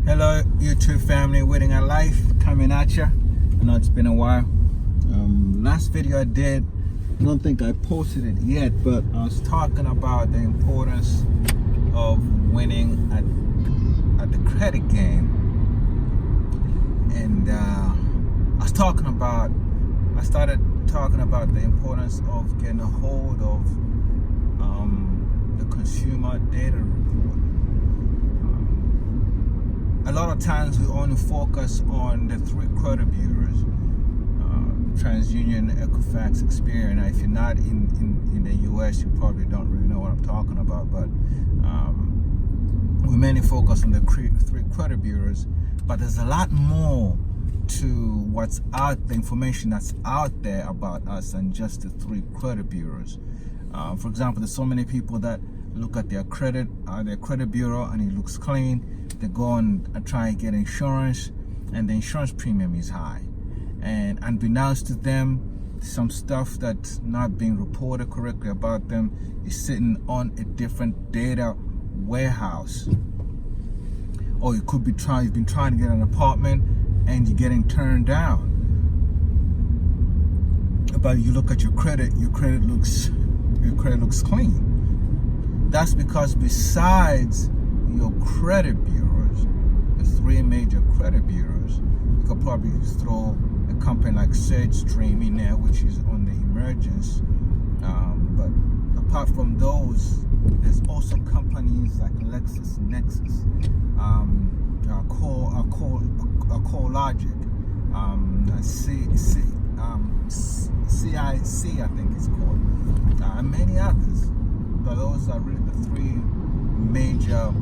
Hello, YouTube family, Waiting at Life, coming at you. I know it's been a while. Last video I did, I don't think I posted it yet, but I was talking about the importance of winning at the credit game. And I started talking about the importance of getting a hold of the consumer data report. A lot of times we only focus on the three credit bureaus, TransUnion, Equifax, Experian. Now, if you're not in the US, you probably don't really know what I'm talking about, but we mainly focus on the three credit bureaus, but there's a lot more to what's out, the information that's out there about us than just the three credit bureaus. For example, there's so many people that look at their credit bureau and it looks clean. They go and try and get insurance, and the insurance premium is high. And unbeknownst to them, some stuff that's not being reported correctly about them is sitting on a different data warehouse. Or you could be you've been trying to get an apartment and you're getting turned down. But you look at your credit looks clean. That's because besides your credit bureaus, the three major credit bureaus, you could probably throw a company like SurgeStream in there, which is on the emergence. But apart from those, there's also companies like LexisNexis, CoreLogic, CIC, I think it's called, and many others. But those are really the three major,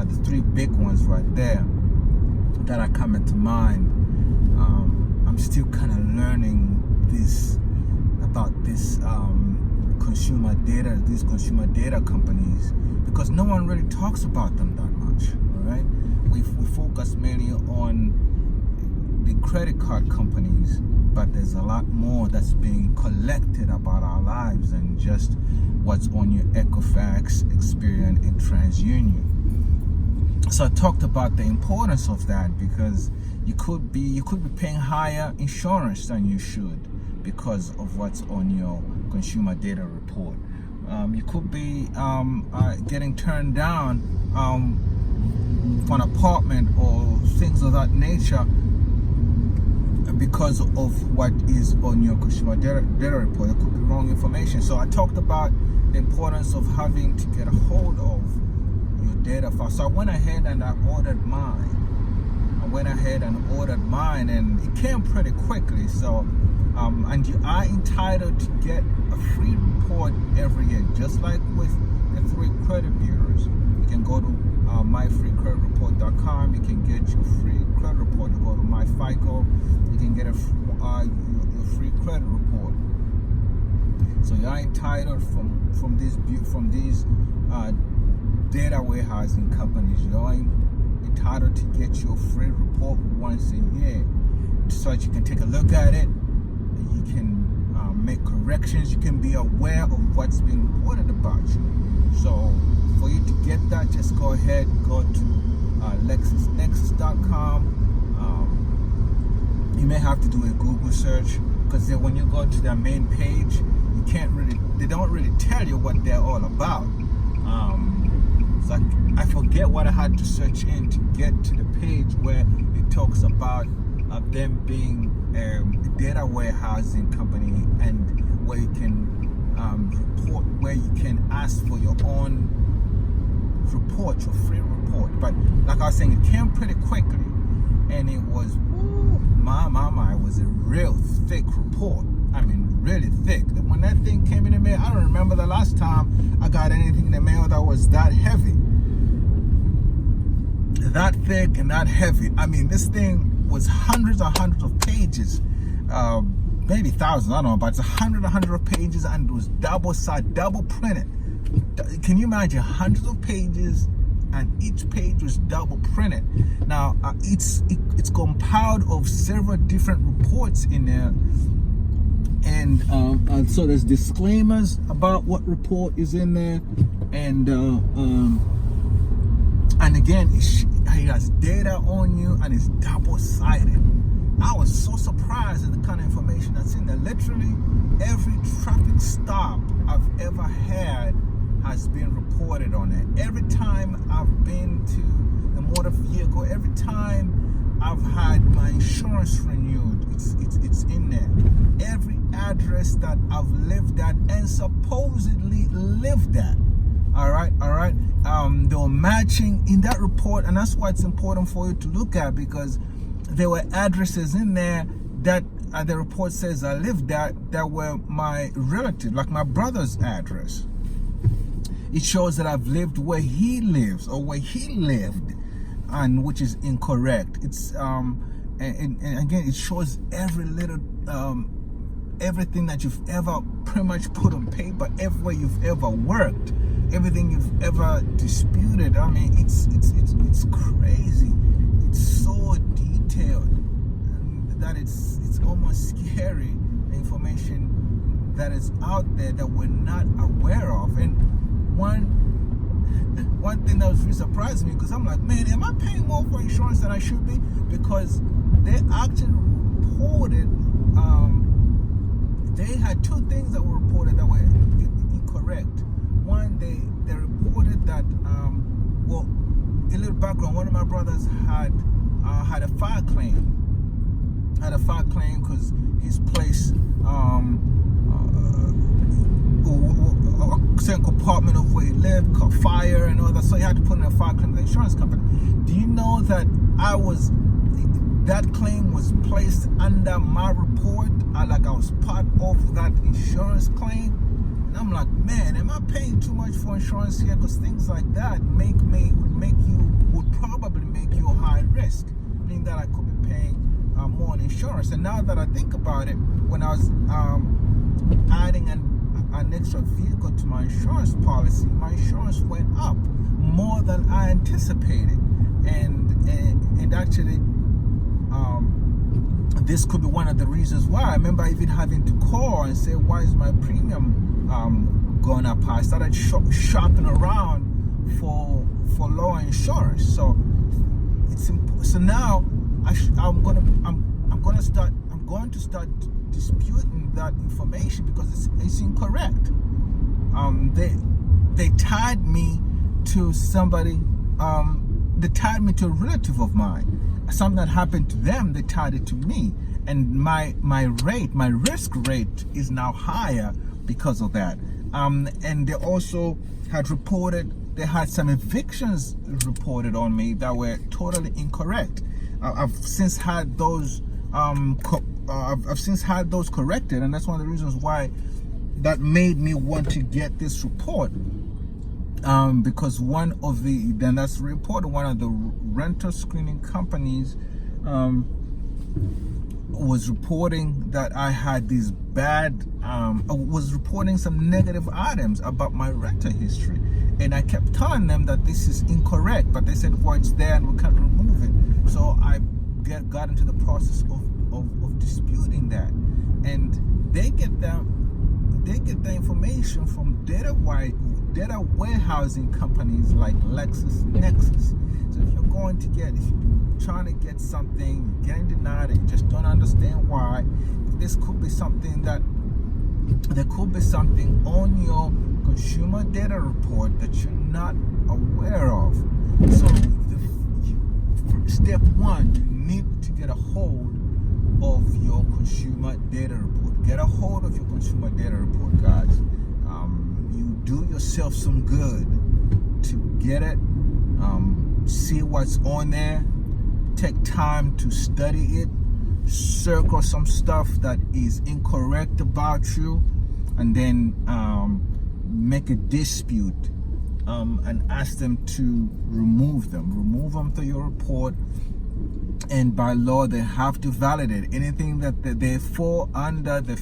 the three big ones right there that are coming to mind. I'm still kind of learning about this consumer data, these consumer data companies, because no one really talks about them that much. All right, we focus mainly on the credit card companies, but there's a lot more that's being collected about our lives than just what's on your Equifax, Experian, and TransUnion. So I talked about the importance of that, because you could be paying higher insurance than you should because of what's on your consumer data report. You could be getting turned down for an apartment or things of that nature because of what is on your consumer data report. It could be wrong information. So I talked about the importance of having to get a hold of your data file. So I went ahead and I ordered mine. And it came pretty quickly. So and you are entitled to get a free report every year, just like with the three credit bureaus. You can go to myfreecreditreport.com. You can get your free credit report. You go to MyFICO. You can get your free credit report. So you are entitled from these data warehousing companies. You are entitled to get your free report once a year, so that you can take a look at it. You can make corrections. You can be aware of what's being reported about you. So for you to get that, just go ahead, go to LexisNexis.com. You may have to do a Google search, because when you go to their main page, they don't really tell you what they're all about. So I forget what I had to search in to get to the page where it talks about them being a data warehousing company, and where you can report, where you can ask for your own report, your free report. But like I was saying, it came pretty quickly, and it was, it was a real thick report. I mean, really thick. When that thing came in the mail, I don't remember the last time I got anything in the mail that was that heavy, that thick and that heavy. I mean, this thing was hundreds and hundreds of pages, maybe thousands, I don't know, but it's 100 of pages, and it was double printed. Can you imagine? Hundreds of pages, and each page was double printed. Now it's compiled of several different reports in there, and so there's disclaimers about what report is in there, and again, he has data on you, and it's double-sided. I was so surprised at the kind of information that's in there. Literally, every traffic stop I've ever had has been reported on it. Every time I've been to the motor vehicle, every time I've had my insurance renewed, it's in there. Every address that I've lived at and supposedly lived at. All right. They were matching in that report, and that's why it's important for you to look at, because there were addresses in there that the report says I lived at that were my relative, like my brother's address. It shows that I've lived where he lives or where he lived, and which is incorrect. It's and again, it shows every little everything that you've ever pretty much put on paper, everywhere you've ever worked, everything you've ever disputed. I mean, it's crazy. It's so detailed that it's almost scary, the information that is out there that we're not aware of. And one thing that was really surprising me, because I'm like, man, am I paying more for insurance than I should be? Because they actually reported, they had two things that were reported that were incorrect. One, they reported that, well, a little background, one of my brothers had a fire claim. Because his place, a certain compartment of where he lived caught fire and all that, so he had to put in a fire claim to the insurance company. Do you know that that claim was placed under my report? I was part of that insurance claim. And I'm like, man, am I paying too much for insurance here? Because things like that would probably make you a high risk, meaning that I could be paying more on insurance. And now that I think about it, when I was adding an extra vehicle to my insurance policy, my insurance went up more than I anticipated, and actually this could be one of the reasons why. I remember even having to call and say, why is my premium going up high? I started shopping around for lower insurance. So it's so now I'm going to start disputing that information, because it's incorrect. They tied me to somebody. They tied me to a relative of mine. Something that happened to them, they tied it to me, and my risk rate is now higher because of that. And they also had reported, they had some evictions reported on me that were totally incorrect. I've since had those corrected, and that's one of the reasons why that made me want to get this report. Because one of the rental screening companies was reporting that I had these was reporting some negative items about my rental history, and I kept telling them that this is incorrect, but they said, well, it's there and we can't remove it. So I got into the process of disputing that, and they get the information from data warehousing companies like LexisNexis. So if you're trying to get something, getting denied, and you just don't understand why, there could be something on your consumer data report that you're not aware of. So step one, you need to get a hold of your consumer data report. Get a hold of your consumer data report, guys. You do yourself some good to get it, see what's on there, take time to study it, circle some stuff that is incorrect about you, and then make a dispute and ask them to remove them to your report. And by law, they have to validate anything that they fall under the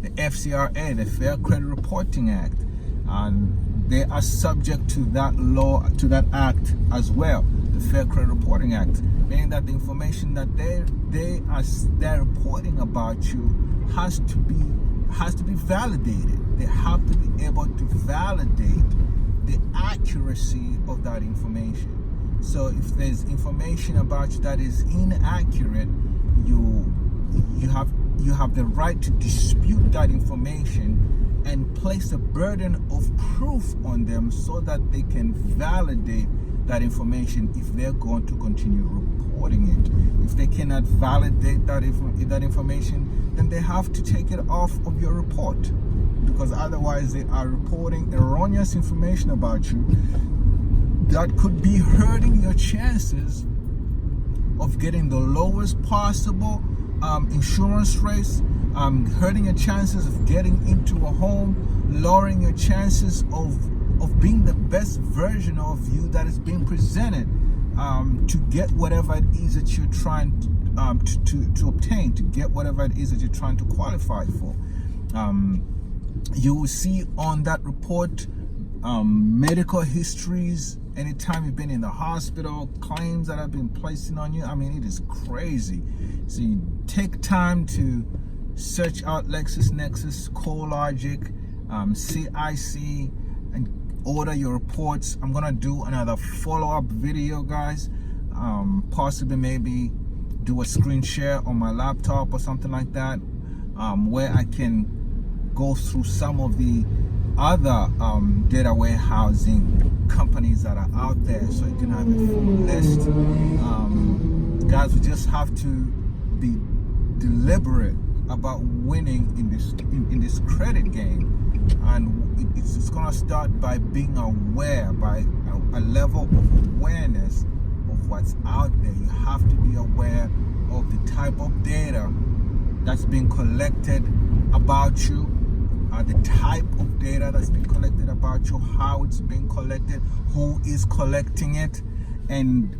FCRA, the Fair Credit Reporting Act, and they are subject to that law, to that act as well, the Fair Credit Reporting Act, meaning that the information that they're reporting about you has to be validated. They have to be able to validate the accuracy of that information. So if there's information about you that is inaccurate, you have the right to dispute that information and place a burden of proof on them so that they can validate that information if they're going to continue reporting it. If they cannot validate that information, then they have to take it off of your report, because otherwise they are reporting erroneous information about you that could be hurting your chances of getting the lowest possible insurance rates, hurting your chances of getting into a home, lowering your chances of being the best version of you that is being presented to get whatever it is that you're trying to obtain, to get whatever it is that you're trying to qualify for. You will see on that report medical histories, anytime you've been in the hospital, claims that have been placed on you. I mean, it is crazy. So you take time to search out LexisNexis, CoreLogic, CIC, and order your reports. I'm gonna do another follow-up video, guys. Possibly maybe do a screen share on my laptop or something like that, where I can go through some of the other data warehousing companies that are out there, so you can have a full list. Guys, we just have to be deliberate about winning in this credit game, and it's gonna start by being aware, by a level of awareness of what's out there. You have to be aware of the type of data that's being collected about you, the type of data that's being collected about you, how it's being collected, who is collecting it, and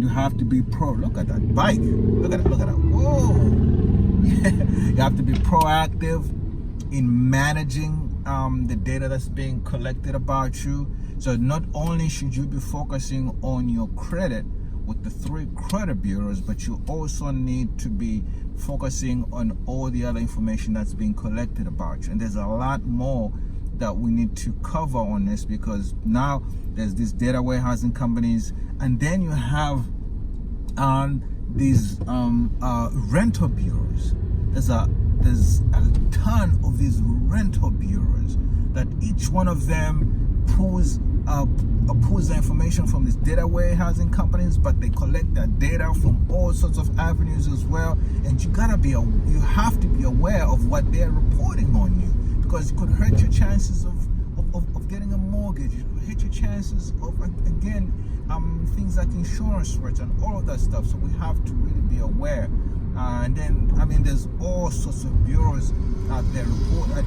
you have to be look at that bike, look at that, whoa. You have to be proactive in managing the data that's being collected about you. So not only should you be focusing on your credit with the 3 credit bureaus, but you also need to be focusing on all the other information that's being collected about you. And there's a lot more that we need to cover on this, because now there's these data warehousing companies, and then you have these rental bureaus. There's a ton of these rental bureaus that each one of them pulls the information from these data warehousing companies, but they collect that data from all sorts of avenues as well. And you have to be aware of what they're reporting on you, because it could hurt your chances of getting a mortgage. It could hurt your chances of, again, things like insurance rates and all of that stuff. So we have to really be aware. And then, I mean, there's all sorts of bureaus out there,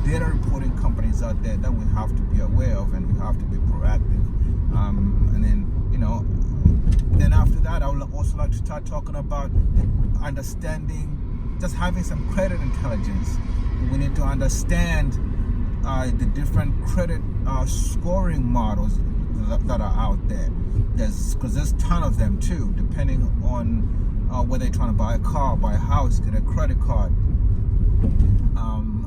data reporting companies out there that we have to be aware of, and we have to be proactive. And then, then after that, I would also like to start talking about understanding, just having some credit intelligence. We need to understand the different credit scoring models that are out there. Because there's a ton of them too, depending on whether you're trying to buy a car, buy a house, get a credit card.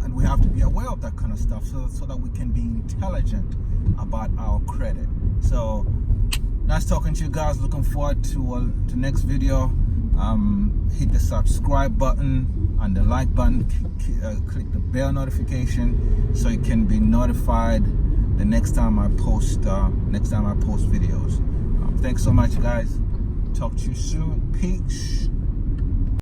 And we have to be aware of that kind of stuff so that we can be intelligent about our credit. So nice talking to you guys. Looking forward to the next video. Hit the subscribe button and the like button. Click the bell notification so you can be notified the next time I post videos. Thanks so much, guys. Talk to you soon. Peace.